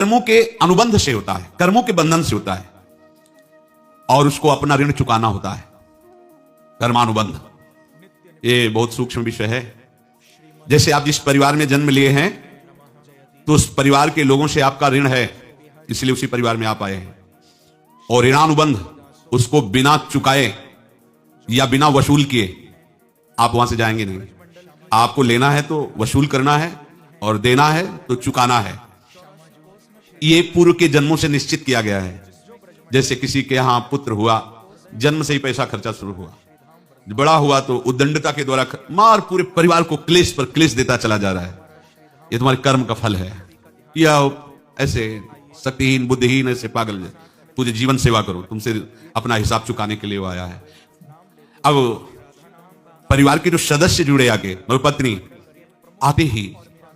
कर्मों के अनुबंध से होता है, कर्मों के बंधन से होता है, और उसको अपना ऋण चुकाना होता है। कर्मानुबंध ये बहुत सूक्ष्म विषय है। जैसे आप जिस परिवार में जन्म लिए हैं तो उस परिवार के लोगों से आपका ऋण है, इसलिए उसी परिवार में आप आए हैं। और ऋणानुबंध उसको बिना चुकाए या बिना वसूल किए आप वहां से जाएंगे नहीं। आपको लेना है तो वसूल करना है और देना है तो चुकाना है। ये पूर्व के जन्मों से निश्चित किया गया है। जैसे किसी के यहां पुत्र हुआ, जन्म से ही पैसा खर्चा शुरू हुआ, बड़ा हुआ तो उद्दंडता के द्वारा मार पूरे परिवार को क्लेश पर क्लेश देता चला जा रहा है। ये तुम्हारे कर्म का फल है। या ऐसे शक्तिहीन बुद्धिहीन ऐसे पागल तुझे जीवन सेवा करो, तुमसे अपना हिसाब चुकाने के लिए वो आया है। अब परिवार के जो सदस्य जुड़े आगे, पत्नी आते ही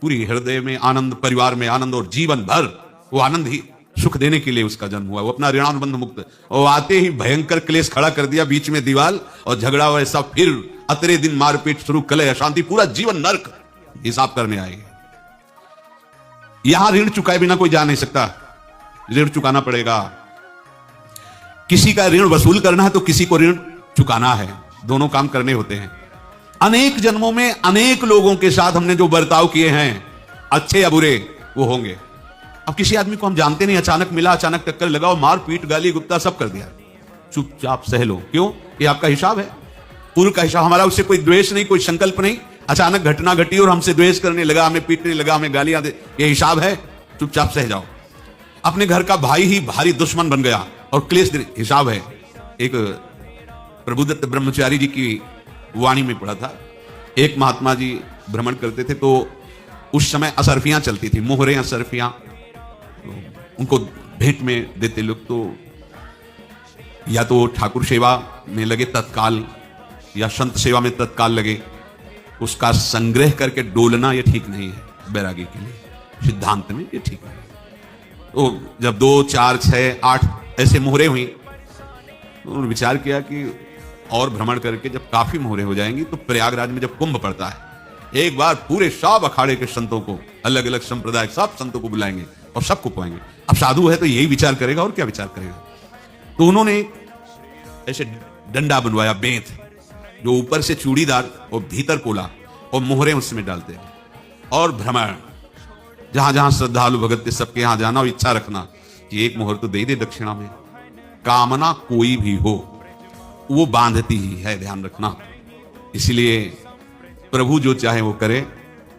पूरी हृदय में आनंद, परिवार में आनंद, और जीवन भर वो आनंद ही सुख देने के लिए उसका जन्म हुआ। वो अपना ऋणानुबंध मुक्त, और आते ही भयंकर क्लेश खड़ा कर दिया, बीच में दीवार और झगड़ा वैसा, फिर अतरे दिन मारपीट शुरू, कलह अशांति, पूरा जीवन नर्क हिसाब करने आए। यहां ऋण चुकाए बिना कोई जा नहीं सकता, ऋण चुकाना पड़ेगा। किसी का ऋण वसूल करना है तो किसी को ऋण चुकाना है, दोनों काम करने होते हैं। अनेक जन्मों में अनेक लोगों के साथ हमने जो बर्ताव किए हैं, अच्छे या बुरे, वो होंगे। अब किसी आदमी को हम जानते नहीं, अचानक मिला, अचानक टक्कर लगाओ, मार पीट गाली गुप्ता सब कर दिया, चुपचाप सह लो। क्यों? ये आपका हिसाब है, पूर्व का हिसाब। हमारा उससे कोई द्वेष नहीं, कोई संकल्प नहीं। अचानक घटना घटी और हमसे द्वेष करने लगा, हमें पीटने लगा, हमें गालियां दे, ये हिसाब है, चुपचाप सह जाओ। अपने घर का भाई ही भारी दुश्मन बन गया और क्लेश, हिसाब है। एक प्रभुदत्त ब्रह्मचारी जी की वाणी में पढ़ा था, एक महात्मा जी भ्रमण करते थे तो उस समय असरफियां चलती थी, मोहरे असरफियां, उनको भेंट में देते लोग। तो या तो ठाकुर सेवा में लगे तत्काल, या संत सेवा में तत्काल लगे। उसका संग्रह करके डोलना ये ठीक नहीं है बैरागी के लिए, सिद्धांत में ये ठीक है। तो जब 2, 4, 6, 8 ऐसे मोहरे हुई, तो उन्होंने विचार किया कि और भ्रमण करके जब काफी मोहरे हो जाएंगी तो प्रयागराज में जब कुंभ पड़ता है, एक बार पूरे सब अखाड़े के संतों को, अलग अलग संप्रदाय सब संतों को बुलाएंगे और सबको पाएंगे। अब साधु है तो यही विचार करेगा, और क्या विचार करेगा। तो उन्होंने ऐसे डंडा बनवाया, बेंत, जो ऊपर से चूड़ीदार और भीतर कोला, और मोहरे उसमें डालते हैं। और भ्रमण, जहां जहां श्रद्धालु भगत थे सबके यहां जाना और इच्छा रखना कि एक मोहर तो दे दे दक्षिणा में। कामना कोई भी हो वो बांधती ही है, ध्यान रखना। इसलिए प्रभु जो चाहे वो करे,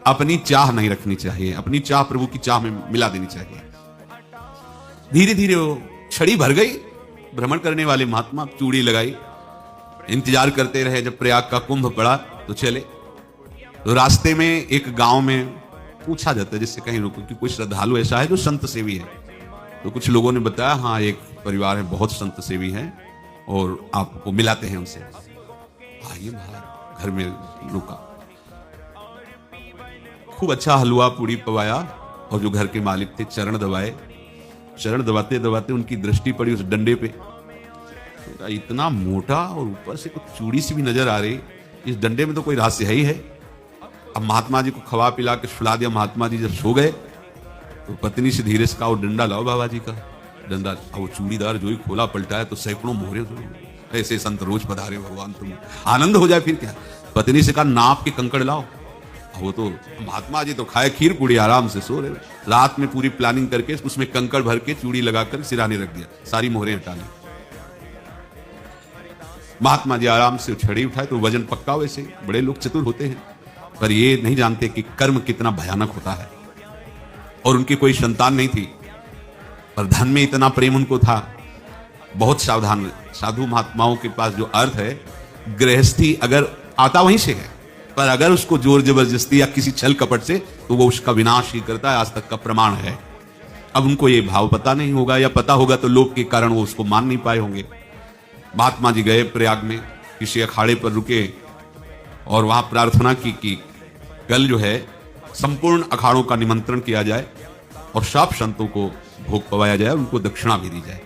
अपनी चाह नहीं रखनी चाहिए, अपनी चाह प्रभु की चाह में मिला देनी चाहिए। धीरे धीरे वो छड़ी भर गई। भ्रमण करने वाले महात्मा चूड़ी लगाई, इंतजार करते रहे। जब प्रयाग का कुंभ पड़ा तो चले। तो रास्ते में एक गांव में पूछा जाता है, जिससे कहीं रुको कि कोई श्रद्धालु ऐसा है जो संत सेवी है। तो कुछ लोगों ने बताया, हाँ एक परिवार है बहुत संत सेवी है और आपको मिलाते हैं उनसे। आइए महाराज, घर में रुका, खूब अच्छा हलवा पूड़ी पवाया, और जो घर के मालिक थे चरण दबाए। चरण दबाते दबाते उनकी दृष्टि पड़ी उस डंडे पे, तो इतना मोटा और ऊपर से कुछ चूड़ी सी भी नजर आ रही, इस डंडे में तो कोई रहस्य है ही है। अब महात्मा जी को खवा पिला के सुला दिया। महात्मा जी जब सो गए तो पत्नी से धीरे से कहा, वो डंडा लाओ बाबा जी का डंडा। वो चूड़ीदार जो ही खोला पलटा है तो सैकड़ों मोहरे, ऐसे संत रोज पधारे भगवान, तुम आनंद हो जाए फिर क्या। पत्नी से कहा, नाप के कंकड़ लाओ। वो तो महात्मा जी तो खाए खीर पूड़ी, आराम से सो रहे। रात में पूरी प्लानिंग करके उसमें कंकड़ भर के चूड़ी लगाकर सिराने रख दिया, सारी मोहरें हटा ली। महात्मा जी आराम से छड़ी उठाए तो वजन पक्का। वैसे बड़े लोग चतुर होते हैं, पर ये नहीं जानते कि कर्म कितना भयानक होता है। और उनकी कोई संतान नहीं थी, पर धन में इतना प्रेम उनको था। बहुत सावधान साधु महात्माओं के पास जो अर्थ है, गृहस्थी अगर आता वहीं से है, पर अगर उसको जोर जबरदस्ती या किसी छल कपट से, तो वो उसका विनाश ही करता है। आज तक का प्रमाण है। अब उनको ये भाव पता नहीं होगा, या पता होगा तो लोभ के कारण वो उसको मान नहीं पाए होंगे। महात्मा जी गए प्रयाग में, किसी अखाड़े पर रुके और वहां प्रार्थना की कि कल जो है संपूर्ण अखाड़ों का निमंत्रण किया जाए और सब संतों को भोग पवाया जाए, उनको दक्षिणा भी दी जाए।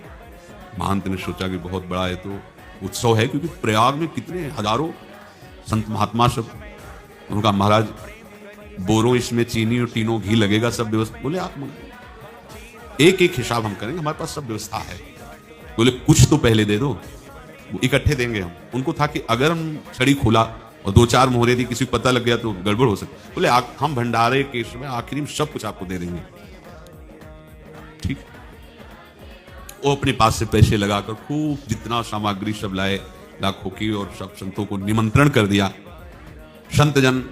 महंत ने सोचा कि बहुत बड़ा है तो उत्सव है, क्योंकि प्रयाग में कितने हजारों संत महात्मा सब। उनका महाराज बोरो इसमें चीनी और टीनो घी लगेगा, सब व्यवस्था। बोले आप एक एक हिसाब हम करेंगे, हमारे पास सब व्यवस्था है। बोले कुछ तो पहले दे दो, इकट्ठे देंगे हम। उनको था कि अगर हम छड़ी खोला और 2-4 मोहरे दी, किसी को पता लग गया तो गड़बड़ हो सकती। बोले हम भंडारे के में आखिरी में सब कुछ आपको दे देंगे। ठीक, वो अपने पास से पैसे लगाकर खूब जितना सामग्री सब लाए लाखों की, और सब संतों को निमंत्रण कर दिया। संत जन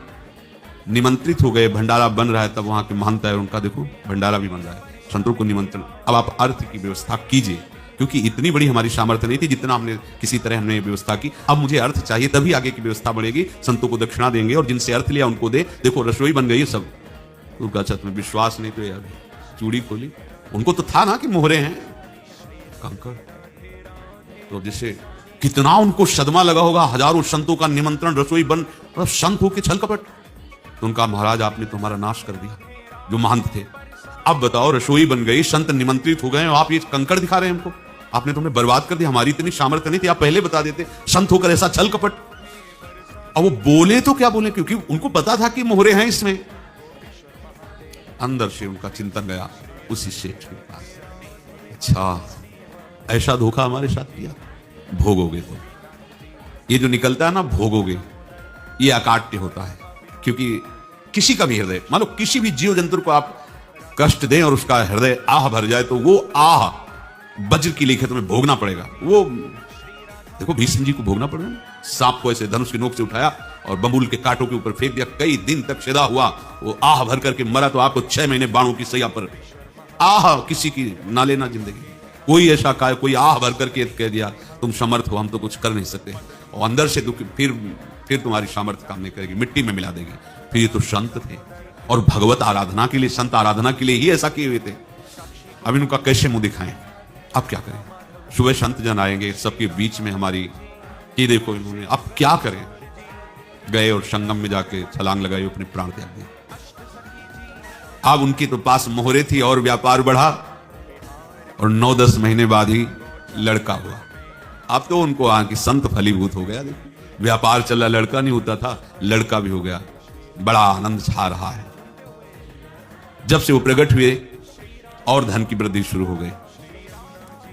निमंत्रित हो गए, भंडारा बन रहा है। तब वहां के महंत है, उनका देखो भंडारा भी बन रहा है, संतों को निमंत्रण। अब आप अर्थ की व्यवस्था कीजिए, क्योंकि इतनी बड़ी हमारी सामर्थ्य नहीं थी जितना हमने किसी तरह हमने व्यवस्था की। अब मुझे अर्थ चाहिए, तभी आगे की व्यवस्था बढ़ेगी। संतों को दक्षिणा देंगे और जिनसे अर्थ लिया उनको दे। देखो रसोई बन गई सब। उनका छत में विश्वास नहीं तो यार चूड़ी खोली। उनको तो था ना कि मोहरे हैं कंकड़, तो जैसे कितना उनको सदमा लगा होगा। हजारों संतों का निमंत्रण, रसोई बन, मतलब संत होके छल कपट। तो उनका महाराज आपने तो हमारा नाश कर दिया, जो महंत थे। अब बताओ रसोई बन गई, संत निमंत्रित हो गए, आप ये कंकड़ दिखा रहे हैं हमको। आपने तो हमें बर्बाद कर दिया, हमारी इतनी सामर्थ्य नहीं थी, आप पहले बता देते। संत होकर ऐसा छल कपट। अब वो बोले तो क्या बोले, क्योंकि उनको पता था कि मोहरे हैं इसमें। अंदर से उनका चिंतन गया उसी सेठ के पास, अच्छा ऐसा धोखा हमारे साथ किया, भोगोगे। तो ये जो निकलता है ना भोगोगे, ये अकाट्य होता है। क्योंकि किसी का भी हृदय, मान लो किसी भी जीव जंतु को आप कष्ट दें और उसका हृदय आह भर जाए, तो वो आह वज्र की लेखे तुम्हें भोगना पड़ेगा। वो देखो भीष्म जी को भोगना पड़ेगा। सांप को ऐसे धनुष की नोक से उठाया और बबूल के कांटों के ऊपर फेंक दिया, कई दिन तक सेदा हुआ, वो आह भर करके मरा। तो आपको 6 महीने बाणों की सैया पर आह किसी की ना लेना जिंदगी। कोई ऐसा कोई आह भर करके कह दिया तुम समर्थ हो, हम तो कुछ कर नहीं सकते, और अंदर से दुख, फिर तुम्हारी सामर्थ्य काम नहीं करेगी, मिट्टी में मिला देगी। फिर ये तो संत थे, और भगवत आराधना के लिए, संत आराधना के लिए ही ऐसा किए हुए थे। अब इनका कैसे मुंह दिखाएं, अब क्या करें। सुबह संत जन आएंगे, सबके बीच में हमारी ये देखो इन्होंने, अब क्या करें। गए और संगम में जाके छलांग लगाई, अपने प्राण त्याग दिए। अब उनके तो पास मोहरे थी और व्यापार बढ़ा, और 9-10 महीने बाद ही लड़का हुआ। अब तो उनको आके संत फलीभूत हो गया। देखो व्यापार चला, लड़का नहीं होता था, लड़का भी हो गया। बड़ा आनंद छा रहा है। जब से वो प्रकट हुए और धन की वृद्धि शुरू हो गई,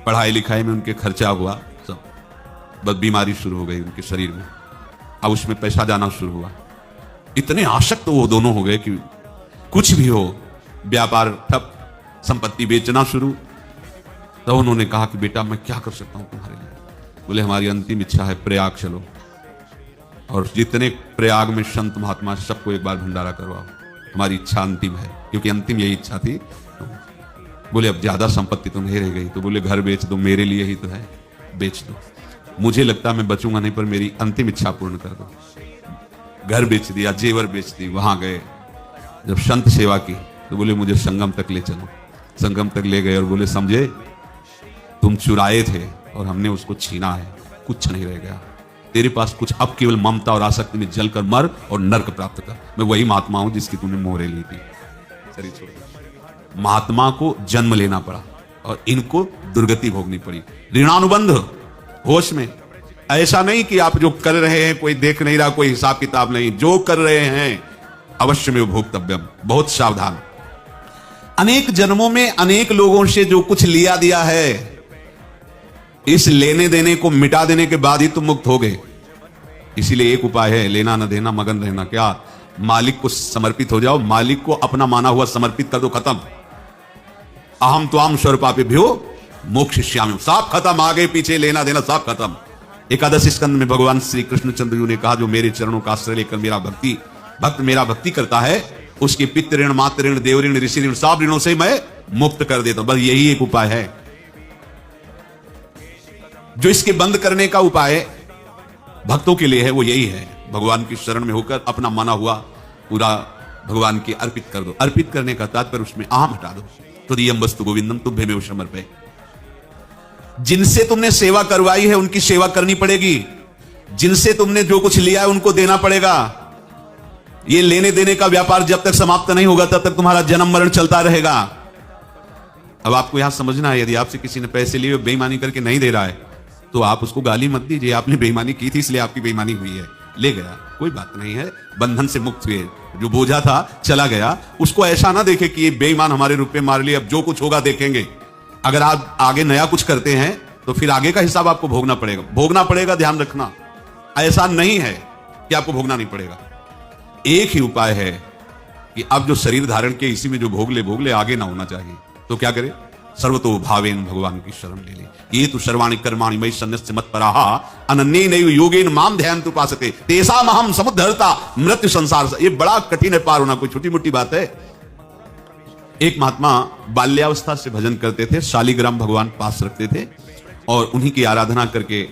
पढ़ाई लिखाई में उनके खर्चा हुआ, सब बस बीमारी शुरू हो गई उनके शरीर में। अब उसमें पैसा जाना शुरू हुआ। इतने आसक्त वो दोनों हो गए कि कुछ भी हो, व्यापार ठप, संपत्ति बेचना शुरू। तो उन्होंने कहा कि बेटा मैं क्या कर सकता हूं तुम्हारे लिए। बोले हमारी अंतिम इच्छा है, प्रयाग चलो, और जितने प्रयाग में संत महात्मा सबको एक बार भंडारा करवाओ। हमारी इच्छा अंतिम है, क्योंकि अंतिम यही इच्छा थी। तो बोले अब ज्यादा संपत्ति तो नहीं रह गई। तो बोले घर बेच दो, मेरे लिए ही तो है, बेच दो। मुझे लगता है मैं बचूंगा नहीं, पर मेरी अंतिम इच्छा पूर्ण कर दो। घर बेच दिया, जेवर बेच दी। वहां गए, जब संत सेवा की तो बोले मुझे संगम तक ले चलो। संगम तक ले गए और बोले समझे तुम चुराए थे और हमने उसको छीना है, कुछ नहीं रह गया तेरे पास कुछ, अब केवल ममता और आसक्ति में जलकर मर और नर्क प्राप्त कर। मैं वही महात्मा हूं जिसकी तूने मोहरे ली थी। शरीर छोड़, महात्मा को जन्म लेना पड़ा और इनको दुर्गति भोगनी पड़ी। ऋणानुबंध होश में, ऐसा नहीं कि आप जो कर रहे हैं कोई देख नहीं रहा, कोई हिसाब किताब नहीं, जो कर रहे हैं अवश्य में भोक्तव्यम। बहुत सावधान। अनेक जन्मों में अनेक लोगों से जो कुछ लिया दिया है, इस लेने देने को मिटा देने के बाद ही तुम मुक्त हो गए। इसीलिए एक उपाय है, लेना न देना, मगन रहना। क्या? मालिक को समर्पित हो जाओ, मालिक को अपना माना हुआ समर्पित कर दो, खत्म। अहम त्वाम स्वरूपापेभ्यो मोक्षयिष्यामि, सब खत्म। आगे पीछे लेना देना सब खत्म। एकादश स्कंद में भगवान श्री कृष्णचंद्र जी ने कहा, जो मेरे चरणों का आश्रय लेकर भक्त मेरा भक्ति करता है, उसके पितृ ऋण, मातृ ऋण, देव ऋण, ऋषि ऋण, सब ऋणों से मैं मुक्त कर देता हूं। बस यही एक उपाय है जो इसके बंद करने का उपाय भक्तों के लिए है, वो यही है, भगवान की शरण में होकर अपना माना हुआ पूरा भगवान के अर्पित कर दो। अर्पित करने का तात्पर्य उसमें अहम हटा दो। तुरीयम वस्तु गोविंदम तुभ्यमेव समर्पये। जिनसे तुमने सेवा करवाई है उनकी सेवा करनी पड़ेगी, जिनसे तुमने जो कुछ लिया है उनको देना पड़ेगा। ये लेने देने का व्यापार जब तक समाप्त नहीं होगा तब तक तुम्हारा जन्म मरण चलता रहेगा। अब आपको यहां समझना है, यदि आपसे किसी ने पैसे लिए बेईमानी करके नहीं दे रहा है तो आप उसको गाली मत दीजिए, आपने बेईमानी की थी इसलिए आपकी बेईमानी हुई है, ले गया, कोई बात नहीं है, बंधन से मुक्त हुए, जो बोझा था चला गया। उसको ऐसा ना देखे कि ये बेईमान हमारे रुपए मार लिए, अब जो कुछ होगा देखेंगे। अगर आप आगे नया कुछ करते हैं तो फिर आगे का हिसाब आपको भोगना पड़ेगा, ध्यान रखना। ऐसा नहीं है कि आपको भोगना नहीं पड़ेगा। एक ही उपाय है कि अब जो शरीर धारण के इसी में जो भोग ले, आगे ना होना चाहिए। तो क्या करे? सर्वतो भावेन भगवान की शरण ले ले। ये तो सर्वाणि कर्माणि मयि सन्न्यस्य मत्पराः अनन्येनैव योगेन माम ध्यायन्तु उपासते तेषामहं समुद्धरता मृत्यु संसार से। ये बड़ा कठिन है पार होना, कोई छोटी मोटी बात है? एक महात्मा बाल्यावस्था से भजन करते थे, शालिग्राम भगवान पास रखते थे और उन्हीं की आराधना करके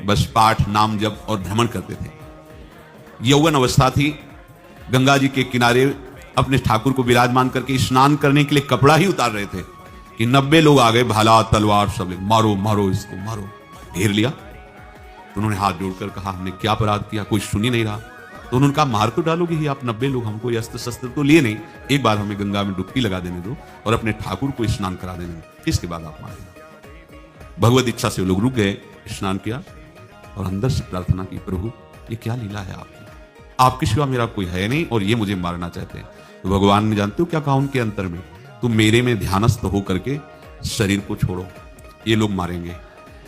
बस पाठ नाम जप और भ्रमण करते थे। यौवन अवस्था थी, गंगा जी के किनारे अपने ठाकुर को विराजमान करके स्नान करने के लिए कपड़ा ही उतार रहे थे कि 90 लोग आ गए, भाला तलवार सब, मारो मारो इसको मारो, घेर लिया। तो उन्होंने हाथ जोड़कर कहा हमने क्या अपराध किया, कोई सुन ही नहीं रहा। तो उन्होंने कहा मार तो डालोगे ही आप 90 लोग, हमको ये अस्त्र शस्त्र तो लिए नहीं, एक बार हमें गंगा में डुबकी लगा देने दो और अपने ठाकुर को स्नान करा देने दो, इसके बाद आप मारेंगे। भगवत इच्छा से लोग रुक गए, स्नान किया और अंदर से प्रार्थना की, प्रभु ये क्या लीला है आपके सिवा मेरा कोई है नहीं और ये मुझे मारना चाहते हैं। तो भगवान ने जानते हो क्या कहा उनके अंतर में? तुम मेरे में ध्यानस्थ होकर के शरीर को छोड़ो, ये लोग मारेंगे।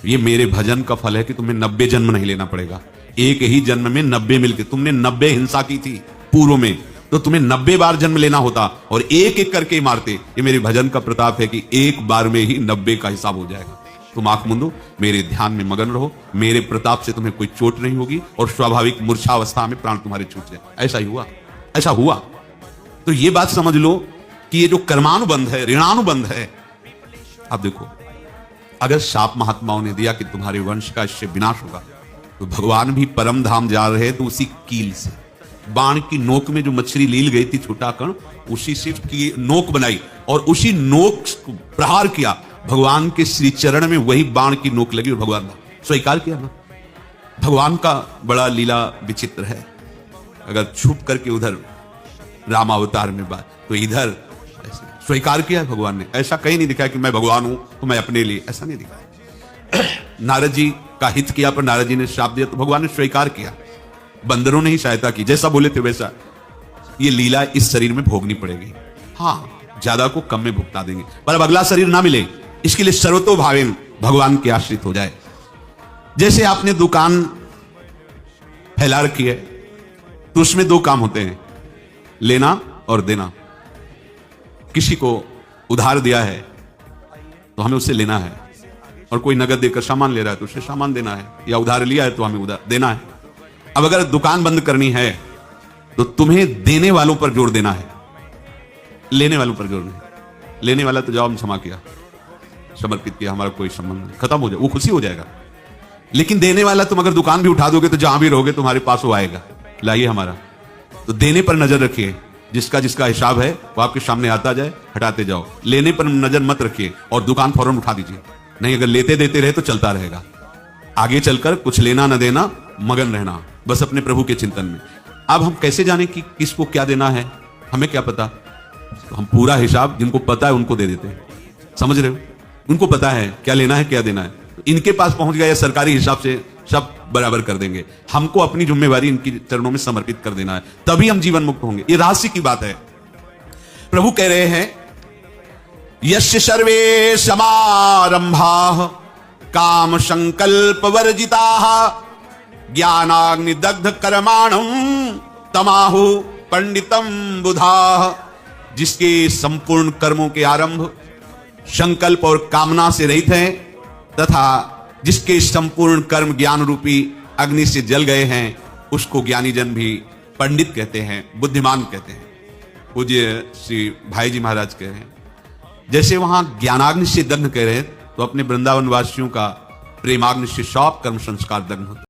ये मेरे भजन का फल है कि तुम्हें 90 जन्म नहीं लेना पड़ेगा। एक ही जन्म में 90 मिलके, तुमने 90 हिंसा की थी पूर्व में, तो तुम्हें 90 बार जन्म लेना होता और एक एक करके मारते। ये मेरे भजन का प्रताप है कि एक बार में ही 90 का हिसाब हो जाएगा। तुम आंख मूंदो, मेरे ध्यान में मगन रहो, मेरे प्रताप से तुम्हें कोई चोट नहीं होगी और स्वाभाविक मूर्छावस्था में प्राण तुम्हारे छूट जाए। ऐसा ही हुआ, ऐसा हुआ। तो ये बात समझ लो कि ये जो कर्मानुबंध है, ऋणानुबंध है। अब देखो, अगर शाप महात्माओं ने दिया कि तुम्हारे वंश का इससे विनाश होगा, तो भगवान भी परम धाम जा रहे तो उसी कील से, बाण की नोक में जो मछली लील गई थी छोटा कण, उसी से की नोक बनाई और उसी नोक को प्रहार किया। भगवान के श्री चरण में वही बाण की नोक लगी और भगवान स्वीकार किया ना। भगवान का बड़ा लीला विचित्र है। अगर छुप करके उधर रामावतार में बात, तो इधर स्वीकार किया है भगवान ने। ऐसा कहीं नहीं दिखाया कि मैं भगवान हूं तो मैं अपने लिए, ऐसा नहीं दिखाया। नारद जी का हित किया पर नारद जी ने श्राप दिया तो भगवान ने स्वीकार किया। बंदरों ने ही सहायता की, जैसा बोले थे वैसा। ये लीला इस शरीर में भोगनी पड़ेगी। हाँ, ज्यादा को कम में भुगता देंगे, पर अब अगला शरीर ना मिले, इसके लिए सर्वतो भावेन भगवान के आश्रित हो जाए। जैसे आपने दुकान फैला रखी है तो उसमें दो काम होते हैं, लेना और देना। किसी को उधार दिया है तो हमें उससे लेना है, और कोई नगद देकर सामान ले रहा है तो उससे सामान देना है, या उधार लिया है तो हमें उधार देना है। अब अगर दुकान बंद करनी है तो तुम्हें देने वालों पर जोर देना है, लेने वालों पर जोर नहीं। लेने वाला तो जवाब क्षमा किया, समर्पित किया, हमारा कोई संबंध नहीं, खत्म हो जाए, वो खुशी हो जाएगा। लेकिन देने वाला तुम अगर दुकान भी उठा दोगे तो जहां भी रहोगे तुम्हारे पास वो आएगा, लाइए हमारा। तो देने पर नजर रखिए, जिसका जिसका हिसाब है वो आपके सामने आता जाए, हटाते जाओ। लेने पर नजर मत रखिए और दुकान फौरन उठा दीजिए, नहीं अगर लेते देते रहे तो चलता रहेगा। आगे चलकर कुछ लेना न देना, मगन रहना बस अपने प्रभु के चिंतन में। अब हम कैसे जाने कि किसको क्या देना है, हमें क्या पता? तो हम पूरा हिसाब जिनको पता है उनको दे देते हैं, समझ रहे हो? उनको पता है क्या लेना है क्या देना है, तो इनके पास पहुंच गया, सरकारी हिसाब से सब बराबर कर देंगे। हमको अपनी जिम्मेवारी इनकी चरणों में समर्पित कर देना है, तभी हम जीवन मुक्त होंगे। ये रहस्य की बात है। प्रभु कह रहे हैं यस्य सर्वे समारंभाः काम संकल्प वर्जिताः ज्ञानाग्नि दग्ध कर्माणं तमाहु पंडितम बुधाः। जिसके संपूर्ण कर्मों के आरंभ संकल्प और कामना से रहित हैं, तथा जिसके संपूर्ण कर्म ज्ञान रूपी अग्नि से जल गए हैं, उसको ज्ञानी जन भी पंडित कहते हैं, बुद्धिमान कहते हैं। पूज्य श्री भाई जी महाराज कह रहे हैं, जैसे वहां ज्ञानाग्नि से दग्ध कह रहे हैं, तो अपने वृंदावन वासियों का प्रेमाग्नि से सब कर्म संस्कार दग्ध होते।